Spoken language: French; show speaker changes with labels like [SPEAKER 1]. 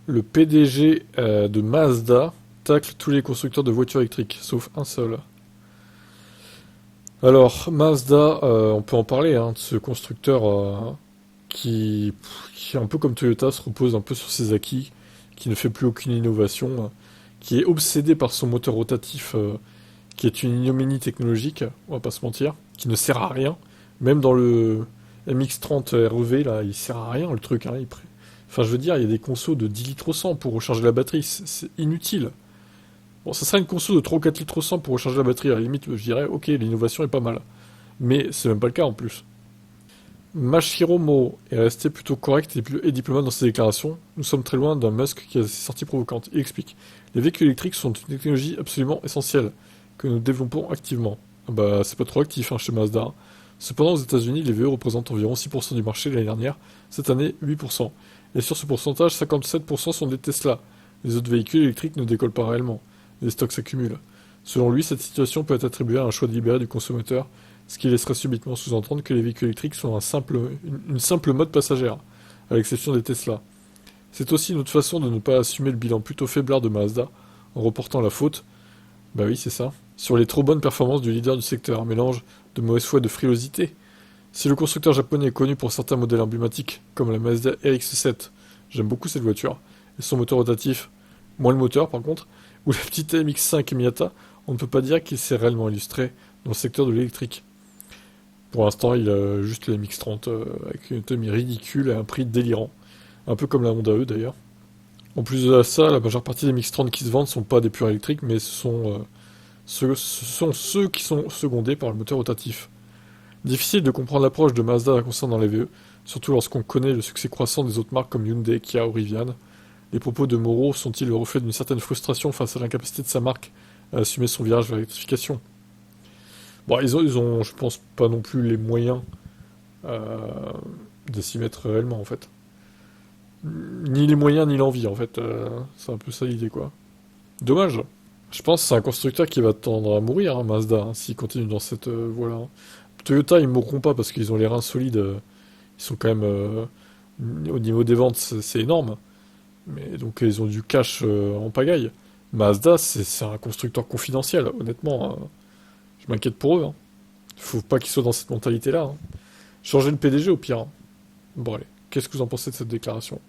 [SPEAKER 1] Le PDG de Mazda tacle tous les constructeurs de voitures électriques, sauf un seul. Alors, Mazda, on peut en parler, hein, de ce constructeur qui, un peu comme Toyota, se repose un peu sur ses acquis, qui ne fait plus aucune innovation, qui est obsédé par son moteur rotatif, qui est une ignominie technologique, on va pas se mentir, qui ne sert à rien. Même dans le MX-30 REV, là, il sert à rien le truc. Hein, enfin, je veux dire, il y a des consos de 10 litres au 100 pour recharger la batterie, c'est inutile. Bon, ça serait une conso de 3 ou 4 litres au 100 pour recharger la batterie, à la limite, je dirais, ok, l'innovation est pas mal. Mais c'est même pas le cas en plus. Mashiro Mo est resté plutôt correct et diplomate dans ses déclarations. Nous sommes très loin d'un Musk qui a des sorties provocantes. Il explique. Les véhicules électriques sont une technologie absolument essentielle, que nous développons activement. Ah bah, c'est pas trop actif hein, chez Mazda. Cependant, aux États-Unis, les VE représentent environ 6% du marché l'année dernière, cette année 8%. Et sur ce pourcentage, 57% sont des Tesla. Les autres véhicules électriques ne décollent pas réellement. Les stocks s'accumulent. Selon lui, cette situation peut être attribuée à un choix délibéré du consommateur, ce qui laisserait subitement sous-entendre que les véhicules électriques sont une simple mode passagère, à l'exception des Tesla. C'est aussi une autre façon de ne pas assumer le bilan plutôt faiblard de Mazda, en reportant la faute, bah oui c'est ça, sur les trop bonnes performances du leader du secteur, un mélange de mauvaise foi et de frilosité. Si le constructeur japonais est connu pour certains modèles emblématiques, comme la Mazda RX-7, j'aime beaucoup cette voiture, et son moteur rotatif, moins le moteur par contre, ou la petite MX-5 Miata, on ne peut pas dire qu'il s'est réellement illustré dans le secteur de l'électrique. Pour l'instant, il a juste le MX-30 avec une autonomie ridicule et un prix délirant. Un peu comme la Honda E d'ailleurs. En plus de ça, la majeure partie des MX-30 qui se vendent ne sont pas des purs électriques, mais ce sont ceux qui sont secondés par le moteur rotatif. Difficile de comprendre l'approche de Mazda concernant les VE, surtout lorsqu'on connaît le succès croissant des autres marques comme Hyundai, Kia ou Rivian. Les propos de Moro sont-ils le reflet d'une certaine frustration face à l'incapacité de sa marque à assumer son virage vers l'électrification? Bon, ils ont, je pense, pas non plus les moyens euh, de s'y mettre réellement, en fait. Ni les moyens, ni l'envie, en fait. C'est un peu ça l'idée, quoi. Dommage. Je pense que c'est un constructeur qui va tendre à mourir, hein, Mazda, hein, s'il continue dans cette voie-là. Hein. Toyota, ils mourront pas parce qu'ils ont les reins solides. Ils sont quand même... au niveau des ventes, c'est énorme. Mais donc, ils ont du cash en pagaille. Mazda, c'est un constructeur confidentiel, honnêtement. Hein. Je m'inquiète pour eux. Hein. Faut pas qu'ils soient dans cette mentalité-là. Hein. Changer le PDG au pire. Hein. Bon allez, qu'est-ce que vous en pensez de cette déclaration?